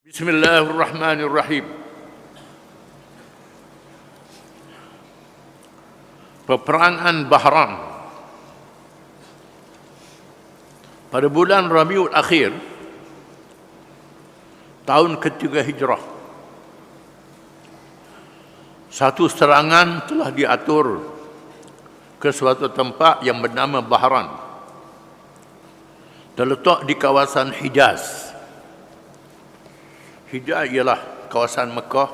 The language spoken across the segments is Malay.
Bismillahirrahmanirrahim. Peperangan Bahran pada bulan Rabiul Akhir tahun ketiga Hijrah. Satu serangan telah diatur ke suatu tempat yang bernama Bahran, terletak di kawasan Hijaz. Hijaz ialah kawasan Mekah,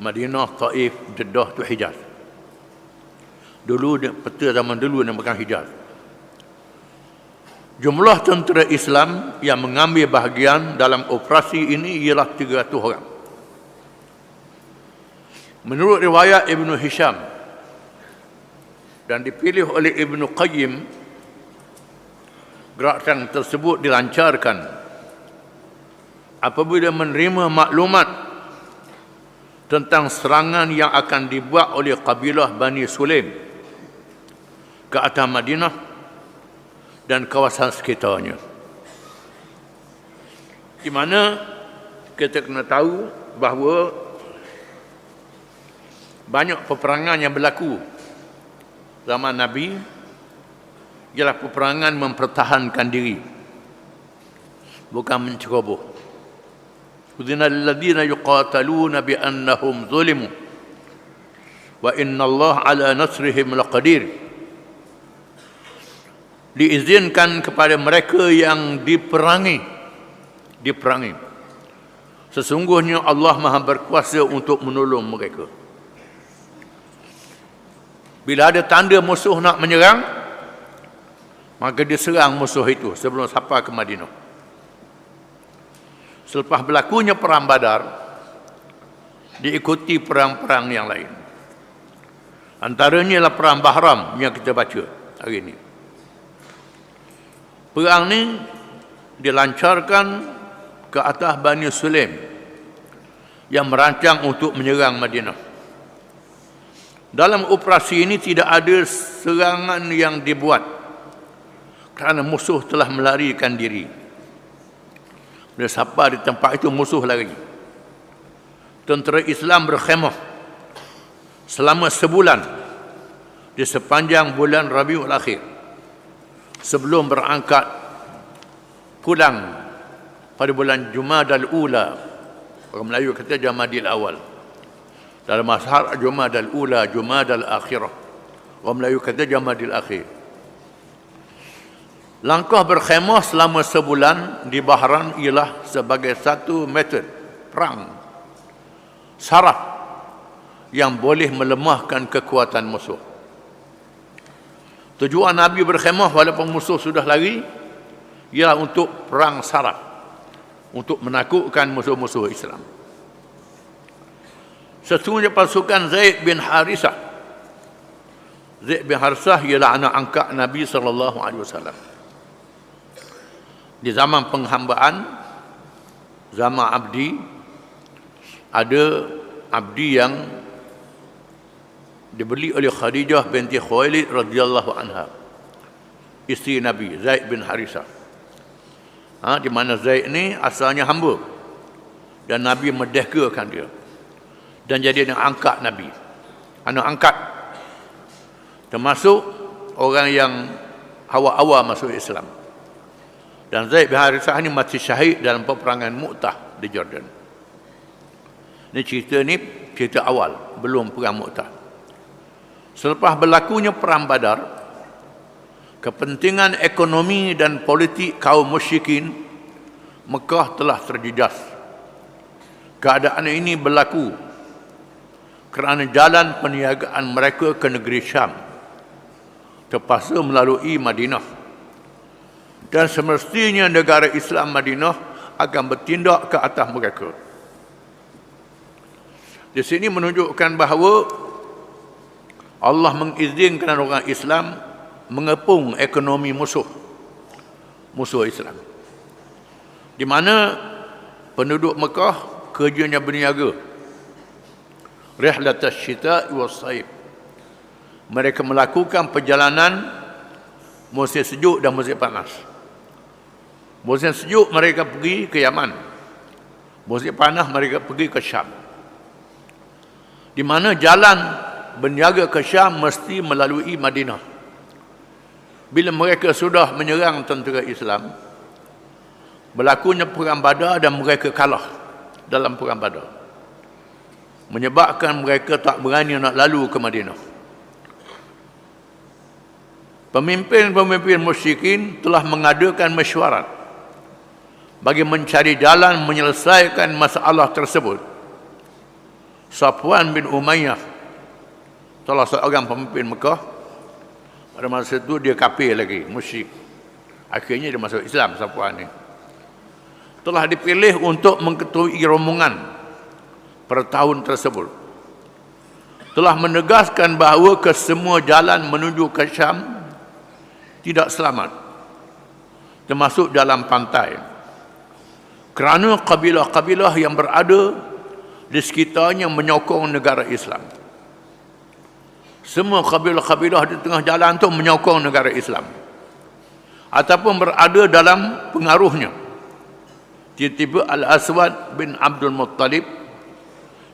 Madinah, Taif, Jeddah tu Hijaz. Dulu peta zaman dulu namakan Hijaz. Jumlah tentera Islam yang mengambil bahagian dalam operasi ini ialah 300 orang. Menurut riwayat Ibn Hisham dan dipilih oleh Ibn Qayyim, gerakan tersebut dilancarkan apabila menerima maklumat tentang serangan yang akan dibuat oleh kabilah Bani Sulaim ke atas Madinah dan kawasan sekitarnya. Di mana kita kena tahu bahawa banyak peperangan yang berlaku zaman Nabi ialah peperangan mempertahankan diri, bukan menceroboh. Udhina lilladzina yuqataluna bi annahum zulimu wa inna Allah ala nasrihim laqadir. Diizinkan kepada mereka yang diperangi. Sesungguhnya Allah Maha berkuasa untuk menolong mereka. Bila ada tanda musuh nak menyerang, maka diserang musuh itu sebelum sampai ke Madinah. Selepas berlakunya perang Badar, diikuti perang-perang yang lain. Antaranya adalah perang Bahram yang kita baca hari ini. Perang ini dilancarkan ke atas Bani Sulaim yang merancang untuk menyerang Madinah. Dalam operasi ini tidak ada serangan yang dibuat kerana musuh telah melarikan diri. Bila sampai di tempat itu, musuh lari. Tentera Islam berkhemah selama sebulan di sepanjang bulan Rabiul Akhir sebelum berangkat pulang pada bulan Jumadal Ula. Orang Melayu kata Jamadil Awal. Dalam mazhab Jumadal Ula, Jumadal Akhirah. Orang Melayu kata Jamadil Akhir. Langkah berkhemah selama sebulan di Bahran ialah sebagai satu metod perang saraf yang boleh melemahkan kekuatan musuh. Tujuan Nabi berkhemah walaupun musuh sudah lari ialah untuk perang saraf, untuk menakutkan musuh-musuh Islam. Sesungguhnya pasukan Zaid bin Harisah. Zaid bin Harisah ialah anak angkat Nabi SAW. Di zaman penghambaan, zaman abdi, ada abdi yang dibeli oleh Khadijah binti Khuwailid radhiyallahu anha, isteri Nabi, Zaid bin Harisah. Di mana Zaid ni asalnya hamba dan Nabi merdekakan dia dan jadi anak angkat Nabi, anak angkat, termasuk orang yang awal-awal masuk Islam. Dan Zaid bin Harisah ini mati syahid dalam peperangan Mu'tah di Jordan. Ini cerita awal, belum perang Mu'tah. Selepas berlakunya perang Badar, kepentingan ekonomi dan politik kaum musyrikin Mekah telah terjejas. Keadaan ini berlaku kerana jalan perniagaan mereka ke negeri Syam terpaksa melalui Madinah. Dan semestinya negara Islam Madinah akan bertindak ke atas mereka. Di sini menunjukkan bahawa Allah mengizinkan orang Islam mengepung ekonomi musuh Islam. Di mana penduduk Mekah kerjanya berniaga. Rihlatas syita'i was-saif. Mereka melakukan perjalanan musim sejuk dan musim panas. Musim sejuk mereka pergi ke Yaman musim panas mereka pergi ke Syam, di mana jalan berniaga ke Syam mesti melalui Madinah. Bila mereka sudah menyerang tentera Islam, berlakunya perang Badar dan mereka kalah dalam perang Badar, menyebabkan mereka tak berani nak lalu ke Madinah. Pemimpin-pemimpin musyrikin telah mengadakan mesyuarat bagi mencari jalan menyelesaikan masalah tersebut. Safwan bin Umayyah, salah seorang pemimpin Mekah, pada masa itu dia kafir lagi, musyrik. Akhirnya dia masuk Islam, Safwan ni. Telah dipilih untuk mengetuai rombongan pada tahun tersebut. Telah menegaskan bahawa kesemua jalan menuju ke Syam tidak selamat, termasuk jalan pantai, kerana kabilah-kabilah yang berada di sekitarnya menyokong negara Islam. Semua kabilah-kabilah di tengah jalan itu menyokong negara Islam ataupun berada dalam pengaruhnya. Tiba-tiba Al-Aswad bin Abdul Muttalib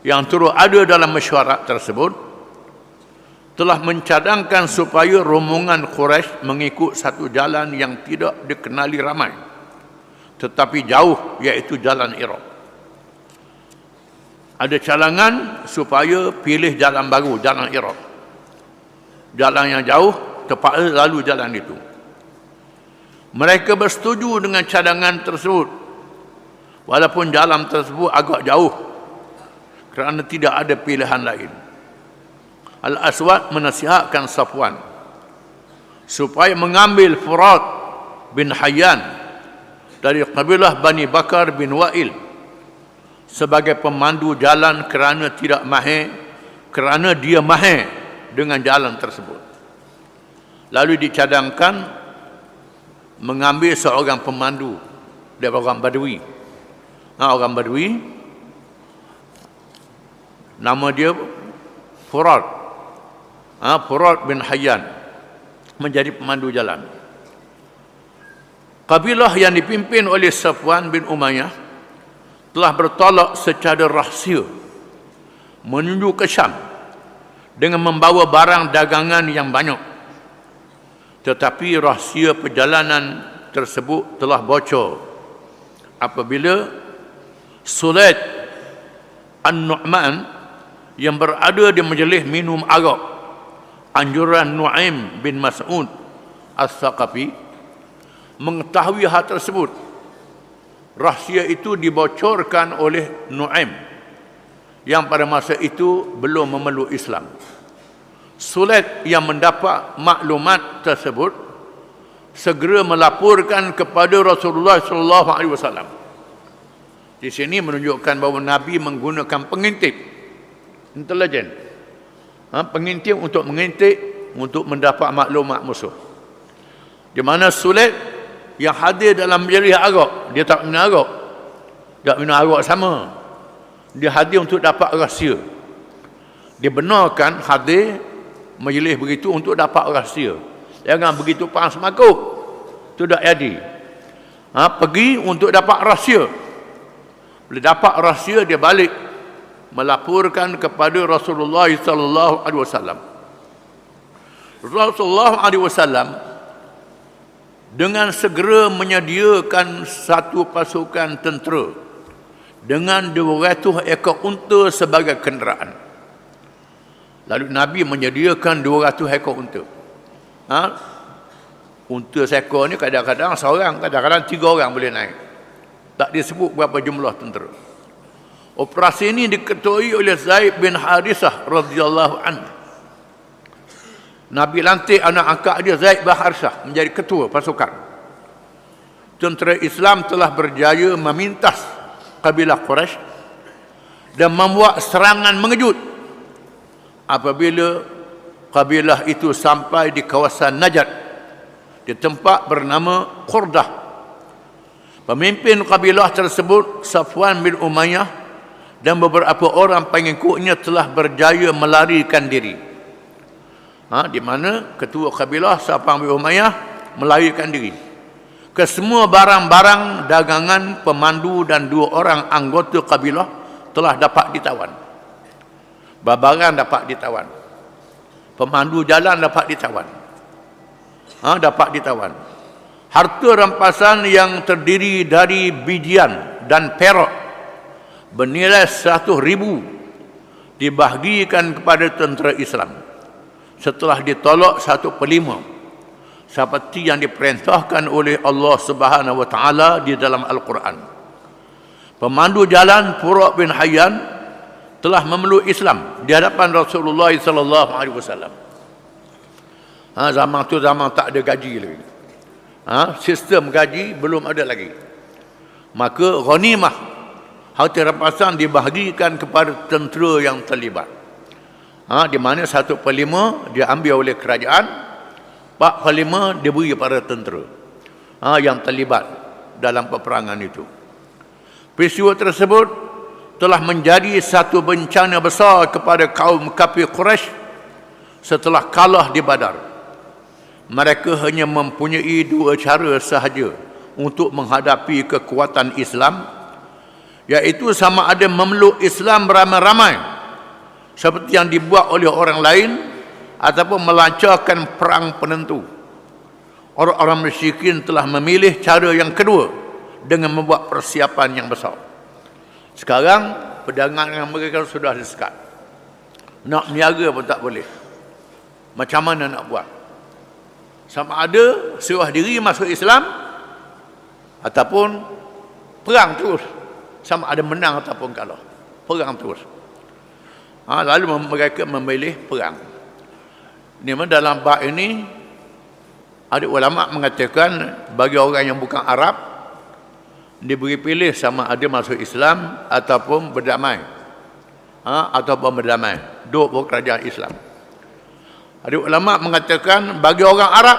yang turut ada dalam mesyuarat tersebut telah mencadangkan supaya rombongan Quraisy mengikut satu jalan yang tidak dikenali ramai tetapi jauh, iaitu jalan Iraq. Ada cadangan supaya pilih jalan baru, jalan Iraq. Jalan yang jauh, terpaksa lalu jalan itu. Mereka bersetuju dengan cadangan tersebut walaupun jalan tersebut agak jauh kerana tidak ada pilihan lain. Al-Aswad menasihatkan Safwan supaya mengambil Furat bin Hayyan dari kabilah Bani Bakar bin Wa'il sebagai pemandu jalan kerana dia mahir dengan jalan tersebut. Lalu dicadangkan mengambil seorang pemandu dari orang Badui. Orang Badui, nama dia Furat. Furat bin Hayyan menjadi pemandu jalan. Kabilah yang dipimpin oleh Safwan bin Umayyah telah bertolak secara rahsia menuju ke Syam dengan membawa barang dagangan yang banyak. Tetapi rahsia perjalanan tersebut telah bocor apabila Sulaid An-Nu'man yang berada di majlis minum arak anjuran Nu'aim bin Mas'ud As-Saqafi mengetahui hal tersebut. Rahsia itu dibocorkan oleh Nu'aim yang pada masa itu belum memeluk Islam. Sulaid yang mendapat maklumat tersebut segera melaporkan kepada Rasulullah SAW. Di sini menunjukkan bahawa Nabi menggunakan pengintip, intelijen, pengintip untuk mengintip, untuk mendapat maklumat musuh. Di mana Sulaid yang hadir dalam majlis arak, dia tak minum arak, tak minum arak sama, dia hadir untuk dapat rahsia. Dia benarkan hadir majlis begitu untuk dapat rahsia. Jangan begitu panas makuk, itu tak jadi. Pergi untuk dapat rahsia. Bila dapat rahsia, dia balik melaporkan kepada Rasulullah sallallahu alaihi wasallam. Rasulullah alaihi wasallam dengan segera menyediakan satu pasukan tentera dengan 200 ekor unta sebagai kenderaan. Lalu Nabi menyediakan 200 ekor unta. Unta seekor ni kadang-kadang seorang, kadang-kadang 3 orang boleh naik. Tak disebut berapa jumlah tentera. Operasi ini diketuai oleh Zaid bin Harithah radhiyallahu anhu. Nabi lantik anak angkat dia Zaid bin Harithah menjadi ketua pasukan. Tentera Islam telah berjaya memintas kabilah Quraisy dan membuat serangan mengejut apabila kabilah itu sampai di kawasan Najd di tempat bernama Qurdah. Pemimpin kabilah tersebut Safwan bin Umayyah dan beberapa orang pengikutnya telah berjaya melarikan diri. Di mana ketua kabilah Safwan bin Umayyah melarikan diri Kesemua barang-barang dagangan pemandu dan 2 orang anggota kabilah telah dapat ditawan. Barang dapat ditawan. Pemandu jalan dapat ditawan. Dapat ditawan. Harta rampasan yang terdiri dari bijian dan perak bernilai 100,000 dibahagikan kepada tentera Islam setelah ditolak 1/5 seperti yang diperintahkan oleh Allah Subhanahu wa taala di dalam Al-Quran. Pemandu jalan Furak bin Hayyan telah memeluk Islam di hadapan Rasulullah sallallahu alaihi wasallam. Zaman tu zaman tak ada gaji lagi. Sistem gaji belum ada lagi. Maka ghanimah, harta rampasan dibahagikan kepada tentera yang terlibat. Di mana 1/5 diambil oleh kerajaan, 4/5 diberi kepada tentera yang terlibat dalam peperangan itu. Peristiwa tersebut telah menjadi satu bencana besar kepada kaum kafir Quraisy setelah kalah di Badar. Mereka hanya mempunyai 2 cara sahaja untuk menghadapi kekuatan Islam, iaitu sama ada memeluk Islam beramai-ramai seperti yang dibuat oleh orang lain, ataupun melancarkan perang penentu. Orang-orang musyrikin telah memilih cara yang kedua dengan membuat persiapan yang besar. Sekarang perdagangan mereka sudah disekat. Nak niaga pun tak boleh. Macam mana nak buat? Sama ada serah diri masuk Islam ataupun perang terus. Sama ada menang ataupun kalah. Perang terus. Lalu mereka memilih perang. Dalam bab ini ada ulama mengatakan bagi orang yang bukan Arab diberi pilih sama ada masuk Islam ataupun berdamai. Ataupun berdamai. Duduk kerajaan Islam. Ada ulama mengatakan bagi orang Arab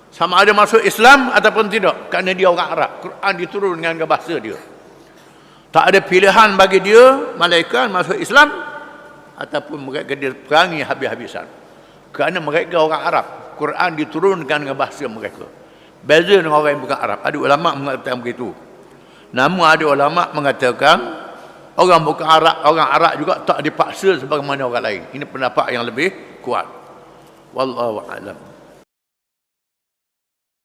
sama ada masuk Islam ataupun tidak, kerana dia orang Arab. Quran diturun dengan bahasa dia. Tak ada pilihan bagi dia, malaikat masuk Islam ataupun mereka diperangi habis-habisan. Kerana mereka orang Arab. Quran diturunkan dengan bahasa mereka. Beza dengan orang yang bukan Arab. Ada ulama mengatakan begitu. Namun ada ulama mengatakan orang bukan Arab, orang Arab juga tak dipaksa sebagaimana orang lain. Ini pendapat yang lebih kuat. Wallahu a'lam.